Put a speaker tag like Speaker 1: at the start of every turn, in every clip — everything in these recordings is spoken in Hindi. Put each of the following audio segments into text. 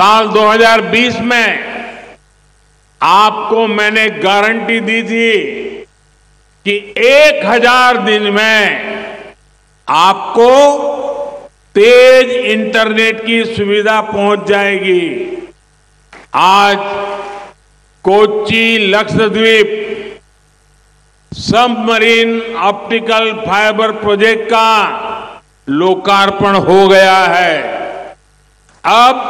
Speaker 1: साल 2020 में आपको मैंने गारंटी दी थी कि 1000 दिन में आपको तेज इंटरनेट की सुविधा पहुंच जाएगी। आज Kochi Lakshadweep submarine optical fibre project का लोकार्पण हो गया है। अब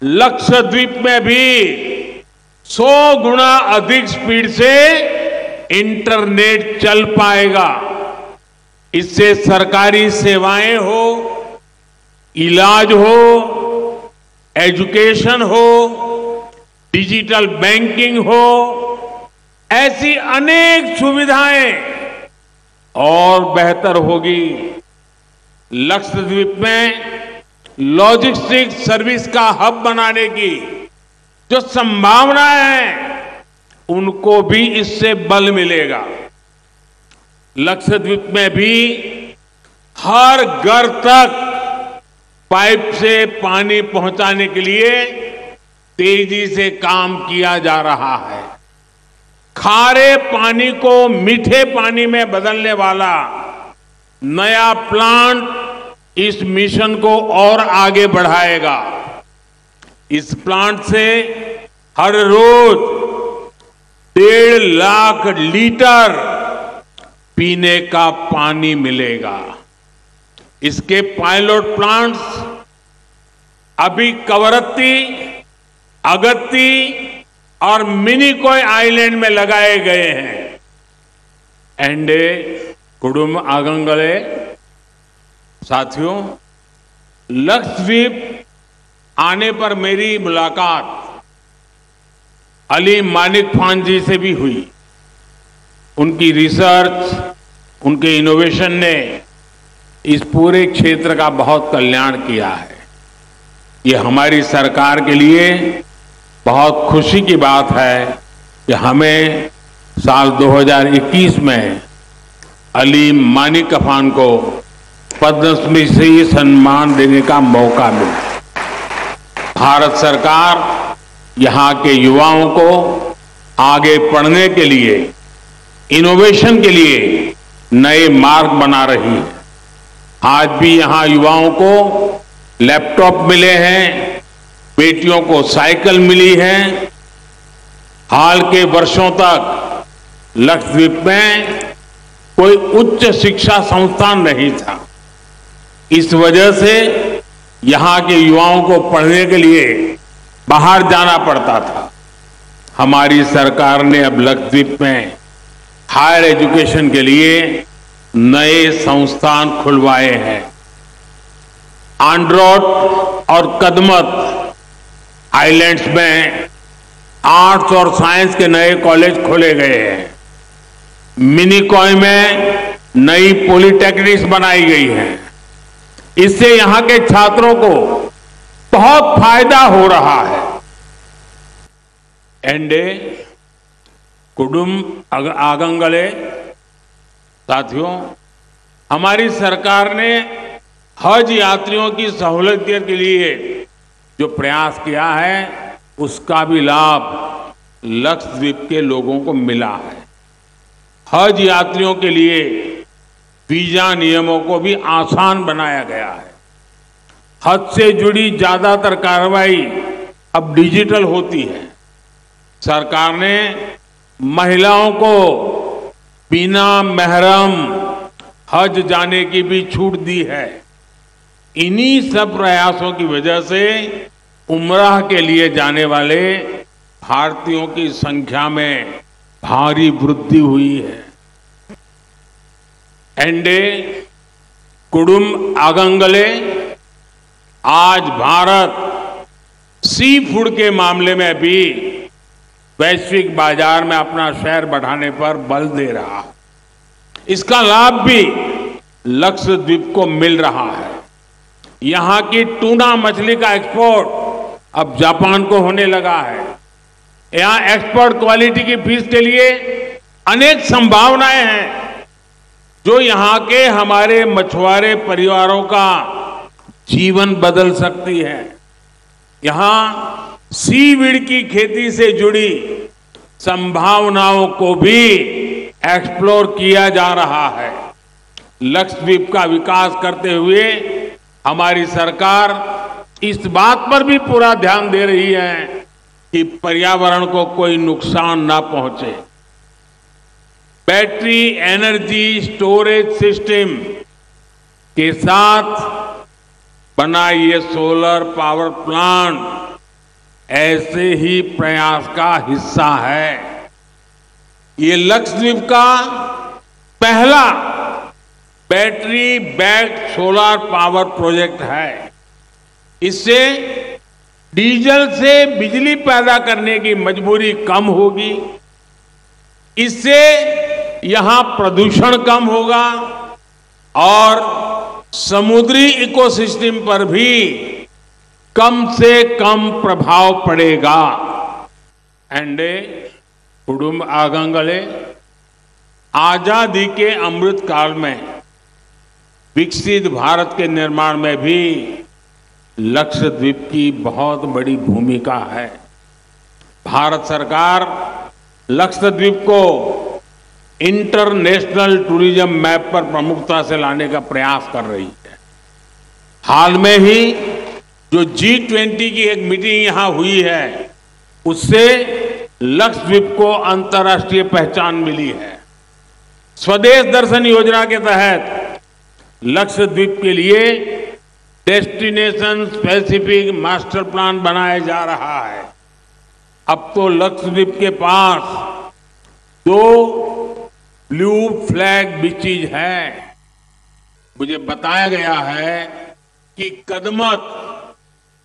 Speaker 1: लक्षद्वीप में भी 100 गुना अधिक स्पीड से इंटरनेट चल पाएगा। इससे सरकारी सेवाएं हो, इलाज हो, एजुकेशन हो, डिजिटल बैंकिंग हो, ऐसी अनेक सुविधाएं और बेहतर होगी। लक्षद्वीप में लॉजिस्टिक्स सर्विस का हब बनाने की जो संभावनाएं हैं, उनको भी इससे बल मिलेगा। लक्षद्वीप में भी हर घर तक पाइप से पानी पहुंचाने के लिए तेजी से काम किया जा रहा है। खारे पानी को मीठे पानी में बदलने वाला नया प्लांट इस मिशन को और आगे बढ़ाएगा। इस प्लांट से हर रोज 1.5 लाख लीटर पीने का पानी मिलेगा। इसके पायलट प्लांट्स अभी कवरत्ती, अगत्ती और मिनिकॉय आइलैंड में लगाए गए हैं। एंडे कुडुम आगंगले साथियों, लक्षद्वीप आने पर मेरी मुलाकात अली मानिक खान जी से भी हुई। उनकी रिसर्च, उनके इनोवेशन ने इस पूरे क्षेत्र का बहुत कल्याण किया है। ये हमारी सरकार के लिए बहुत खुशी की बात है कि हमें साल 2021 में अली मानिक खान को पद्मश्री से सम्मान देने का मौका मिला। भारत सरकार यहां के युवाओं को आगे पढ़ने के लिए, इनोवेशन के लिए नए मार्ग बना रही है। आज भी यहां युवाओं को लैपटॉप मिले हैं, बेटियों को साइकिल मिली है। हाल के वर्षों तक लक्षद्वीप में कोई उच्च शिक्षा संस्थान नहीं था। इस वजह से यहां के युवाओं को पढ़ने के लिए बाहर जाना पड़ता था। हमारी सरकार ने अब लक्षद्वीप में हायर एजुकेशन के लिए नए संस्थान खुलवाए हैं। आंड्रोट और कदमत आइलैंड्स में आर्ट्स और साइंस के नए कॉलेज खोले गए हैं। मिनिकॉय में नई पॉलिटेक्निक्स बनाई गई हैं। इससे यहां के छात्रों को बहुत फायदा हो रहा है। एंडे कुडुम आगंगले साथियों, हमारी सरकार ने हज यात्रियों की सहूलियत के लिए जो प्रयास किया है, उसका भी लाभ लक्षद्वीप के लोगों को मिला है। हज यात्रियों के लिए वीजा नियमों को भी आसान बनाया गया है। हज से जुड़ी ज्यादातर कार्रवाई अब डिजिटल होती है। सरकार ने महिलाओं को बिना महरम हज जाने की भी छूट दी है। इन्हीं सब प्रयासों की वजह से उम्राह के लिए जाने वाले भारतीयों की संख्या में भारी वृद्धि हुई है। एंडे कुडुम आगंगले, आज भारत सी फूड के मामले में भी वैश्विक बाजार में अपना शेयर बढ़ाने पर बल दे रहा है। इसका लाभ भी लक्षद्वीप को मिल रहा है। यहां की टूना मछली का एक्सपोर्ट अब जापान को होने लगा है। यहां एक्सपोर्ट क्वालिटी की फिश के लिए अनेक संभावनाएं हैं, जो यहां के हमारे मछुआरे परिवारों का जीवन बदल सकती है। यहां सीवीड की खेती से जुड़ी संभावनाओं को भी एक्सप्लोर किया जा रहा है। लक्षद्वीप का विकास करते हुए हमारी सरकार इस बात पर भी पूरा ध्यान दे रही है कि पर्यावरण को कोई नुकसान ना पहुंचे। बैटरी एनर्जी स्टोरेज सिस्टम के साथ बना ये सोलर पावर प्लांट ऐसे ही प्रयास का हिस्सा है। ये लक्षद्वीप का पहला battery backed solar power project है। इससे डीजल से बिजली पैदा करने की मजबूरी कम होगी। इससे यहां प्रदूषण कम होगा और समुद्री इकोसिस्टम पर भी कम से कम प्रभाव पड़ेगा। एंडे कुडुम आगंगले आजादी के अमृत काल में विकसित भारत के निर्माण में भी लक्षद्वीप की बहुत बड़ी भूमिका है। भारत सरकार लक्षद्वीप को इंटरनेशनल टूरिज्म मैप पर प्रमुखता से लाने का प्रयास कर रही है। हाल में ही जो G20 की एक मीटिंग यहां हुई है, उससे लक्षद्वीप को अंतर्राष्ट्रीय पहचान मिली है। स्वदेश दर्शन योजना के तहत लक्षद्वीप के लिए डेस्टिनेशन स्पेसिफिक मास्टर प्लान बनाया जा रहा है। अब तो लक्षद्वीप के पास 2 ब्लू फ्लैग बीचेज हैं। मुझे बताया गया है कि कदमत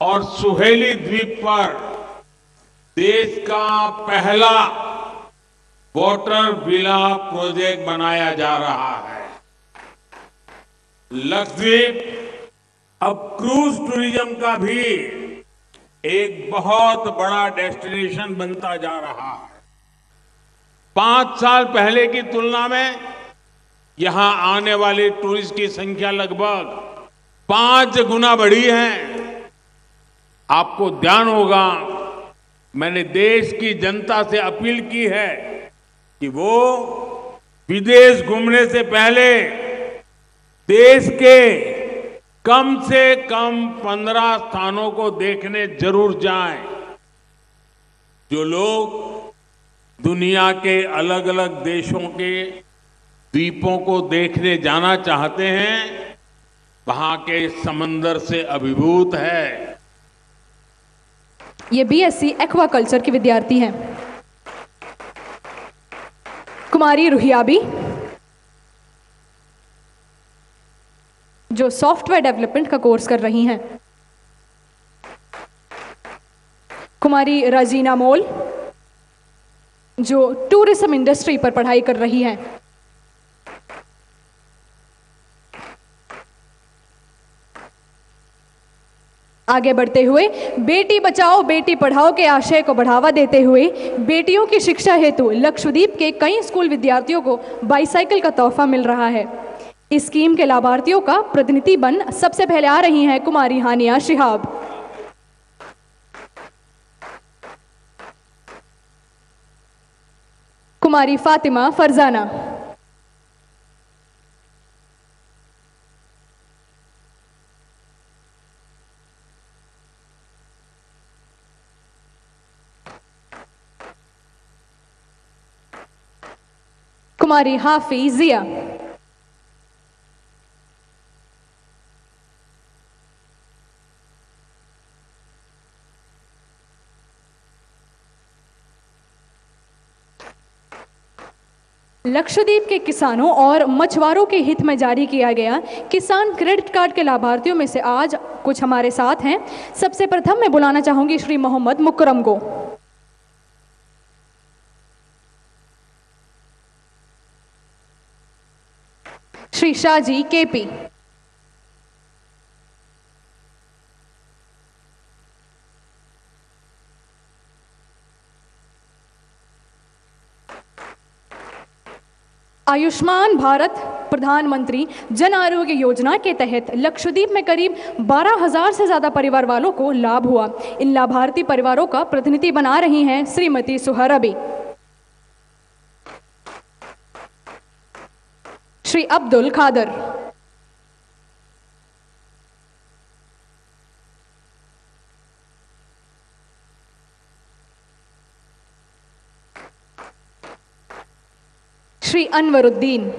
Speaker 1: और सुहेली द्वीप पर देश का पहला वाटर विला प्रोजेक्ट बनाया जा रहा है। लक्षद्वीप अब क्रूज टूरिज्म का भी एक बहुत बड़ा डेस्टिनेशन बनता जा रहा है। 5 साल पहले की तुलना में यहां आने वाले टूरिस्ट की संख्या लगभग 5 गुना बढ़ी है। आपको ध्यान होगा, मैंने देश की जनता से अपील की है कि वो विदेश घूमने से पहले देश के कम से कम 15 स्थानों को देखने जरूर जाएं। जो लोग दुनिया के अलग अलग देशों के द्वीपों को देखने जाना चाहते हैं, वहां के समंदर से अभिभूत है।
Speaker 2: ये बीएससी एक्वाकल्चर की विद्यार्थी हैं कुमारी रुहियाबी, जो सॉफ्टवेयर डेवलपमेंट का कोर्स कर रही हैं। कुमारी राजीना मोल, जो टूरिज्म इंडस्ट्री पर पढ़ाई कर रही हैं। आगे बढ़ते हुए बेटी बचाओ बेटी पढ़ाओ के आशय को बढ़ावा देते हुए बेटियों की शिक्षा हेतु लक्षद्वीप के कई स्कूल विद्यार्थियों को बाईसाइकिल का तोहफा मिल रहा है। इस स्कीम के लाभार्थियों का प्रतिनिधि बन सबसे पहले आ रही हैं कुमारी हानिया शिहाब। कुमारी फातिमा फरजाना, कुमारी हाफी जिया, लक्षद्वीप के किसानों और मछुआरों के हित में जारी किया गया किसान क्रेडिट कार्ड के लाभार्थियों में से आज कुछ हमारे साथ हैं। सबसे प्रथम मैं बुलाना चाहूंगी श्री मोहम्मद मुकरम को। श्री शाहजी केपी, आयुष्मान भारत प्रधानमंत्री जन आरोग्य योजना के तहत लक्षद्वीप में करीब 12,000 से ज़्यादा परिवार वालों को लाभ हुआ। इन लाभार्थी परिवारों का प्रतिनिधि बना रही हैं श्रीमती सुहराबी। श्री अब्दुल खादर। श्री अनवरुद्दीन।